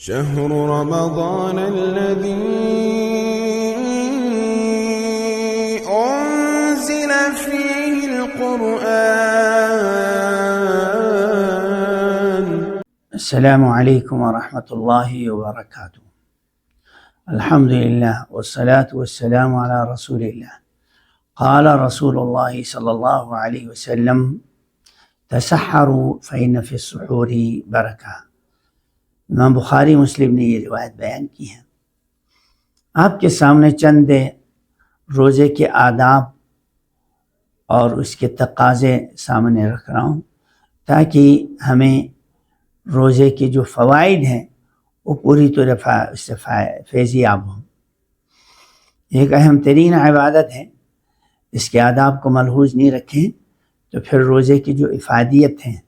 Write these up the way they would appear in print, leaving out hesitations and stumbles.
شهر رمضان الذي أنزل فيه القرآن. السلام عليكم ورحمة الله وبركاته. الحمد لله والصلاة والسلام على رسول الله. قال رسول الله صلى الله عليه وسلم: تسحروا فإن في السحور برکہ۔ امام بخاری مسلم نے یہ روایت بیان کی ہے۔ آپ کے سامنے چند روزے کے آداب اور اس کے تقاضے سامنے رکھ رہا ہوں تاکہ ہمیں روزے کے جو فوائد ہیں وہ پوری طرح اس سے فیضیاب ہوں۔ ایک اہم ترین عبادت ہے، اس کے آداب کو ملحوظ نہیں رکھیں تو پھر روزے کی جو افادیت ہیں،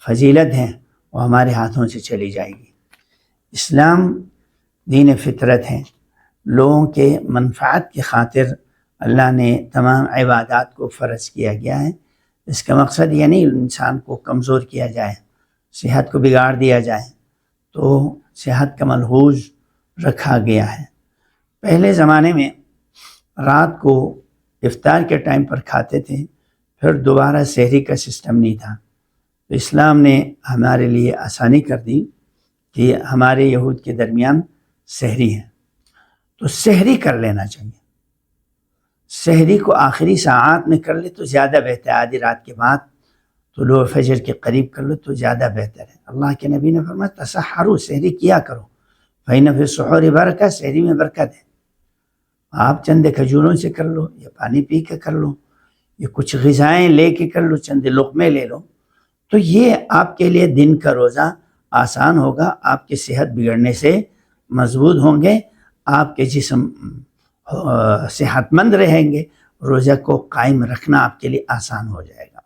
فضیلت ہیں، وہ ہمارے ہاتھوں سے چلی جائے گی۔ اسلام دین فطرت ہے، لوگوں کے منفعت کی خاطر اللہ نے تمام عبادات کو فرض کیا گیا ہے۔ اس کا مقصد یہ نہیں انسان کو کمزور کیا جائے، صحت کو بگاڑ دیا جائے، تو صحت کا ملحوظ رکھا گیا ہے۔ پہلے زمانے میں رات کو افطار کے ٹائم پر کھاتے تھے، پھر دوبارہ سحری کا سسٹم نہیں تھا، تو اسلام نے ہمارے لیے آسانی کر دی کہ ہمارے یہود کے درمیان سحری ہے، تو سحری کر لینا چاہیے۔ سحری کو آخری ساعات میں کر لے تو زیادہ بہتر ہے، آدھی رات کے بعد طلوع فجر کے قریب کر لو تو زیادہ بہتر ہے۔ اللہ کے نبی نے فرمایا تسحروا، سحری کیا کرو، فإن فی السحور برکہ، سحری میں برکت ہے۔ آپ چند کھجوروں سے کر لو، یا پانی پی کے کر لو، یا کچھ غذائیں لے کے کر لو، چند لقمے لے لو، تو یہ آپ کے لیے دن کا روزہ آسان ہوگا، آپ کی صحت بگڑنے سے مضبوط ہوں گے، آپ کے جسم صحت مند رہیں گے، روزہ کو قائم رکھنا آپ کے لیے آسان ہو جائے گا۔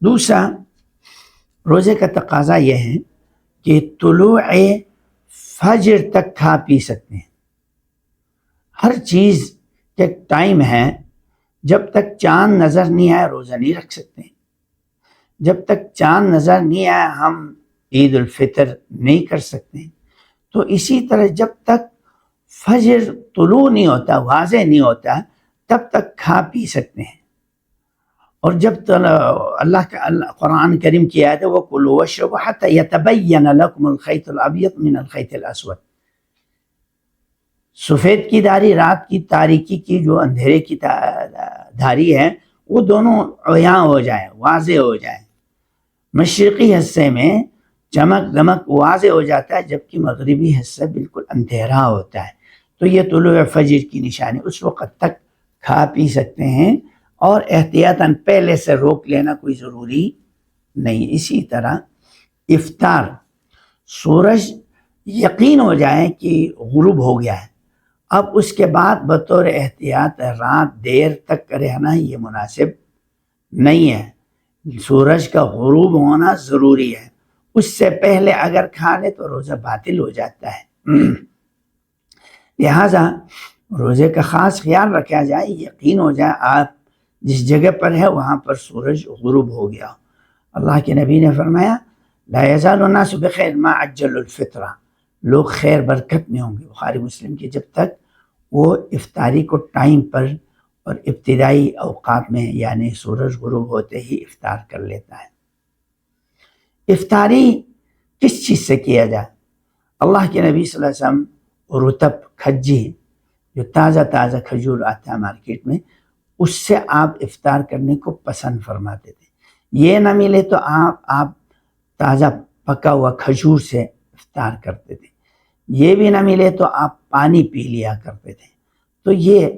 دوسرا، روزے کا تقاضا یہ ہے کہ طلوع فجر تک کھا پی سکتے ہیں۔ ہر چیز کا ٹائم ہے، جب تک چاند نظر نہیں آئے روزہ نہیں رکھ سکتے، جب تک چاند نظر نہیں آئے ہم عید الفطر نہیں کر سکتے، تو اسی طرح جب تک فجر طلوع نہیں ہوتا، واضح نہیں ہوتا، تب تک کھا پی سکتے ہیں۔ اور جب اللہ کا قرآن کریم کی آیت ہے وَكُلُوا وَاشْرَبُوا حَتَّى يَتَبَيَّنَ لَكُمُ الْخَيْطُ الْأَبْيَضُ مِنَ الْخَيْطِ الْأَسْوَدِ۔ سفید کی دھاری رات کی تاریکی کی جو اندھیرے کی دھاری ہے وہ دونوں عیاں ہو جائیں، واضح ہو جائیں۔ مشرقی حصے میں چمک دمک واضح ہو جاتا ہے، جبکہ مغربی حصہ بالکل اندھیرا ہوتا ہے، تو یہ طلوع فجر کی نشانی، اس وقت تک کھا پی سکتے ہیں، اور احتیاطاً پہلے سے روک لینا کوئی ضروری نہیں۔ اسی طرح افطار، سورج یقین ہو جائے کہ غروب ہو گیا ہے، اب اس کے بعد بطور احتیاط رات دیر تک رہنا یہ مناسب نہیں ہے۔ سورج کا غروب ہونا ضروری ہے، اس سے پہلے اگر کھا لے تو روزہ باطل ہو جاتا ہے۔ لہٰذا روزے کا خاص خیال رکھا جائے، یقین ہو جائے آپ جس جگہ پر ہے وہاں پر سورج غروب ہو گیا۔ اللہ کے نبی نے فرمایا لا یزال الناس بخیر ما عجلوا الفطرہ، لوگ خیر برکت میں ہوں گے، بخاری مسلم کی، جب تک وہ افطاری کو ٹائم پر اور ابتدائی اوقات میں یعنی سورج غروب ہوتے ہی افطار کر لیتا ہے۔ افطاری کس چیز سے کیا جائے؟ اللہ کے نبی صلی اللہ علیہ وسلم رطب، کھجی، جو تازہ تازہ کھجور آتا ہے مارکیٹ میں، اس سے آپ افطار کرنے کو پسند فرماتے تھے۔ یہ نہ ملے تو آپ تازہ پکا ہوا کھجور سے افطار کرتے تھے، یہ بھی نہ ملے تو آپ پانی پی لیا کرتے تھے، تو یہ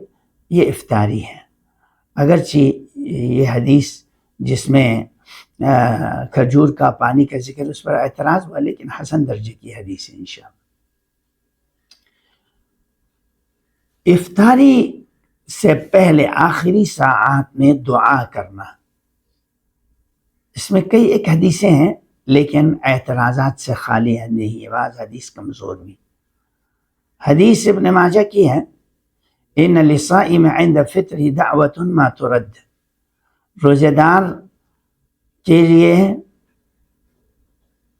افطاری ہے۔ اگرچہ یہ حدیث جس میں کھجور کا پانی کا ذکر اس پر اعتراض ہوا، لیکن حسن درجے کی حدیث ہے انشاءاللہ۔ افطاری سے پہلے آخری ساعات میں دعا کرنا، اس میں کئی ایک حدیثیں ہیں لیکن اعتراضات سے خالی نہیں ہے، بعض حدیث کمزور بھی۔ حدیث ابن ماجہ کی ہے ان للصائم عند فطر دعوت ما ترد، روزے دار کے لیے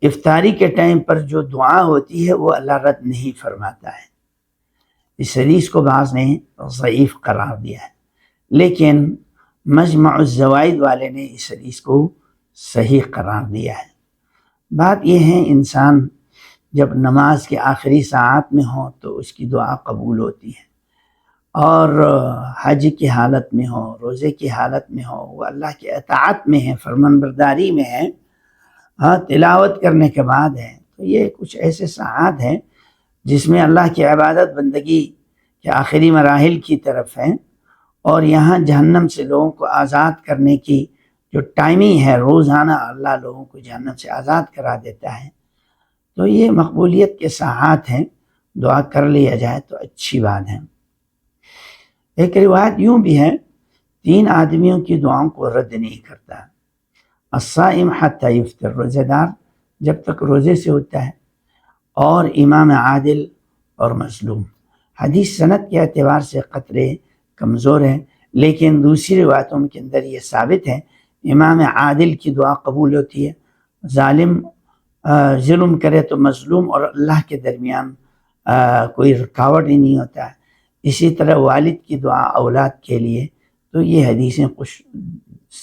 افطاری کے ٹائم پر جو دعا ہوتی ہے وہ اللہ رد نہیں فرماتا ہے۔ اس حدیث کو بعض نے ضعیف قرار دیا ہے، لیکن مجمع الزوائد والے نے اس حدیث کو صحیح قرار دیا ہے۔ بات یہ ہے انسان جب نماز کے آخری ساعات میں ہو تو اس کی دعا قبول ہوتی ہے، اور حج کی حالت میں ہو، روزے کی حالت میں ہو، وہ اللہ کے اطاعت میں ہے، فرمان برداری میں ہے، تلاوت کرنے کے بعد ہے، تو یہ کچھ ایسے ساعات ہیں جس میں اللہ کی عبادت بندگی کے آخری مراحل کی طرف ہے، اور یہاں جہنم سے لوگوں کو آزاد کرنے کی جو ٹائمنگ ہے، روزانہ اللہ لوگوں کو جہنم سے آزاد کرا دیتا ہے، تو یہ مقبولیت کے ساعات ہیں، دعا کر لیا جائے تو اچھی بات ہے۔ ایک روایت یوں بھی ہے، 3 آدمیوں کی دعاؤں کو رد نہیں کرتا: الصائم حتی یفطر، روزہ دار جب تک روزے سے ہوتا ہے، اور امام عادل اور مظلوم۔ حدیث سند کے اعتبار سے قطرے کمزور ہے، لیکن دوسری روایتوں کے اندر یہ ثابت ہے امام عادل کی دعا قبول ہوتی ہے، ظالم ظلم کرے تو مظلوم اور اللہ کے درمیان کوئی رکاوٹ ہی نہیں ہوتا ہے۔ اسی طرح والد کی دعا اولاد کے لیے، تو یہ حدیثیں کچھ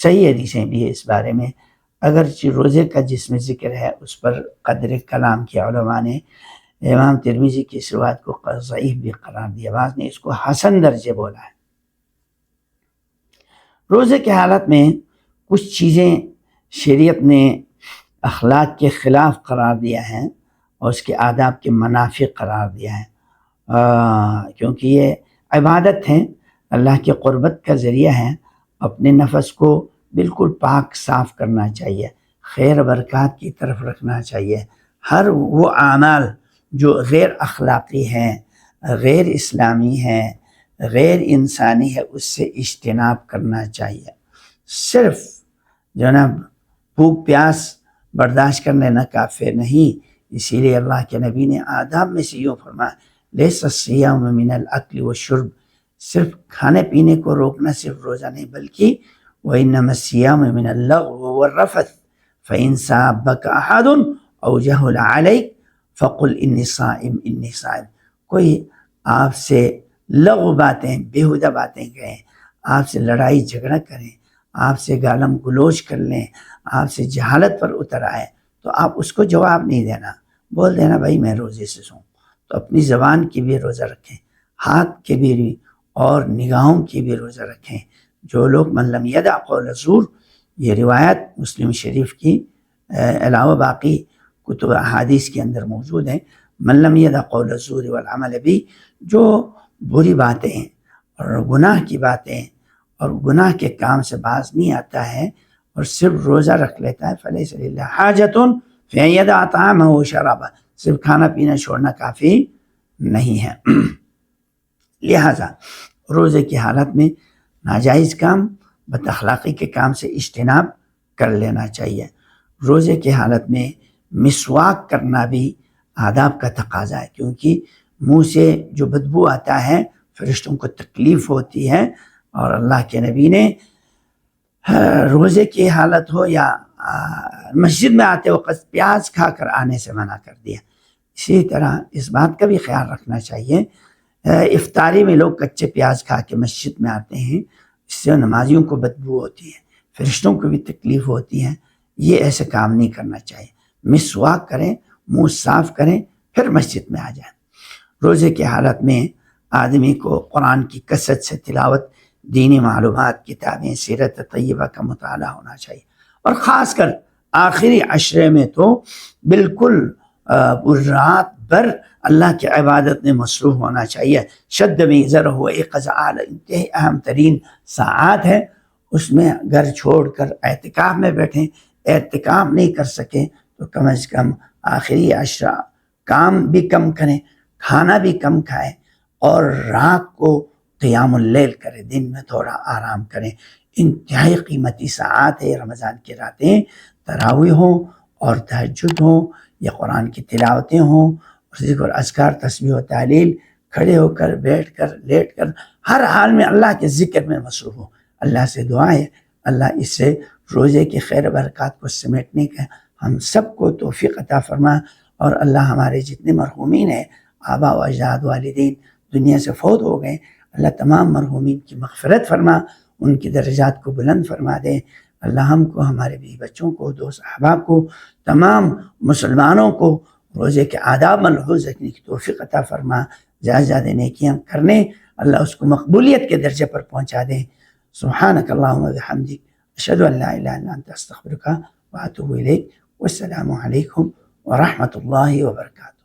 صحیح حدیثیں بھی ہیں اس بارے میں، اگرچہ روزے کا جس میں ذکر ہے اس پر قدر کلام کے علماء نے امام ترمذی کی اس روایت کو ضعیف بھی قرار دیا، بعض نے اس کو حسن درجے بولا ہے۔ روزے کی حالت میں کچھ چیزیں شریعت نے اخلاق کے خلاف قرار دیا ہے اور اس کے آداب کے منافی قرار دیا ہے، کیونکہ یہ عبادت ہے، اللہ کے قربت کا ذریعہ ہے۔ اپنے نفس کو بالکل پاک صاف کرنا چاہیے، خیر برکات کی طرف رکھنا چاہیے۔ ہر وہ اعمال جو غیر اخلاقی ہیں، غیر اسلامی ہیں، غیر انسانی ہے، اس سے اجتناب کرنا چاہیے۔ صرف جناب بھوک پیاس برداشت کرنے نہ کافی نہیں، اسی لیے اللہ کے نبی نے آداب میں سے یوں فرمایا: لیس الصیام من الاکل والشرب، صرف کھانے پینے کو روکنا صرف روزہ نہیں، بلکہ وَإِنَّمَا الصِّيَامُ مِنَ اللَّغْوِ وَالرَّفَثِ فَإِنْ سَابَّكَ أَحَدٌ أَوْ جَهَلَ عَلَيْكَ فَقُلْ إِنِّي صَائِمٌ إِنِّي صَائِمٌ۔ کوئی آپ سے لغو باتیں، بیہودہ باتیں کہیں، آپ سے لڑائی جھگڑا کریں، آپ سے گالم گلوچ کر لیں، آپ سے جہالت پر اتر آئے، تو آپ اس کو جواب نہیں دینا، بول دینا بھائی میں روزے سے سوں۔ تو اپنی زبان کی بھی روزہ رکھیں، ہاتھ کے بھی اور نگاہوں کی بھی روزہ رکھیں۔ جو لوگ من لم یدع قول الزور، یہ روایت مسلم شریف کی علاوہ باقی کتب احادیث کے اندر موجود ہیں، من لم یدع قول الزور والعمل بھی، جو بری باتیں اور گناہ کی باتیں اور گناہ کے کام سے باز نہیں آتا ہے اور صرف روزہ رکھ لیتا ہے، فلیس للہ حاجۃ فی ان یدع طعامہ وشرابہ، صرف کھانا پینا چھوڑنا کافی نہیں ہے۔ لہذا روزے کی حالت میں ناجائز کام، بد اخلاقی کے کام سے اجتناب کر لینا چاہیے۔ روزے کی حالت میں مسواک کرنا بھی آداب کا تقاضا ہے، کیونکہ منہ سے جو بدبو آتا ہے فرشتوں کو تکلیف ہوتی ہے، اور اللہ کے نبی نے روزے کی حالت ہو یا مسجد میں آتے وقت پیاز کھا کر آنے سے منع کر دیا۔ اسی طرح اس بات کا بھی خیال رکھنا چاہیے، افطاری میں لوگ کچے پیاز کھا کے مسجد میں آتے ہیں، اس سے نمازیوں کو بدبو ہوتی ہے، فرشتوں کو بھی تکلیف ہوتی ہے، یہ ایسے کام نہیں کرنا چاہیے۔ مسواک کریں، منہ صاف کریں، پھر مسجد میں آ جائیں۔ روزے کی حالت میں آدمی کو قرآن کی کثرت سے تلاوت، دینی معلومات، کتابیں، سیرت طیبہ کا مطالعہ ہونا چاہیے، اور خاص کر آخری عشرے میں تو بالکل رات بھر اللہ کی عبادت میں مصروف ہونا چاہیے۔ شد میزر ہو ایک قضاء، انتہائی اہم ترین ساعات ہے، اس میں گھر چھوڑ کر اعتکاف میں بیٹھیں، اعتکاف نہیں کر سکیں تو کم از کم آخری عشرہ کام بھی کم کریں، کھانا بھی کم کھائیں، اور رات کو قیام اللیل کریں، دن میں تھوڑا آرام کریں۔ انتہائی قیمتی ساعات ہے رمضان کی راتیں، تراویح ہوں اور تہجد ہوں یا قرآن کی تلاوتیں ہوں، ذکر اذکار، تسبیح و تحلیل، کھڑے ہو کر، بیٹھ کر، لیٹ کر، ہر حال میں اللہ کے ذکر میں مصروف ہو۔ اللہ سے دعا ہے اللہ اس سے روزے کی خیر برکات کو سمیٹنے کا ہم سب کو توفیق عطا فرما، اور اللہ ہمارے جتنے مرحومین ہیں، آبا و اجداد والدین دنیا سے فوت ہو گئے، اللہ تمام مرحومین کی مغفرت فرما، ان کی درجات کو بلند فرما دے۔ اللہ ہم کو، ہمارے بیوی بچوں کو، دوست احباب کو، تمام مسلمانوں کو روزے کے آداب ملحوظ رکھنے کی توفیق عطا فرما، زیادہ زیادہ نیکیاں کرنے، اللہ اس کو مقبولیت کے درجے پر پہنچا دے۔ سبحانک اللہم و بحمدک، اشہد ان لا الہ الا انت استغفرک و اتوب الیک، والسلام علیکم ورحمۃ اللہ وبرکاتہ۔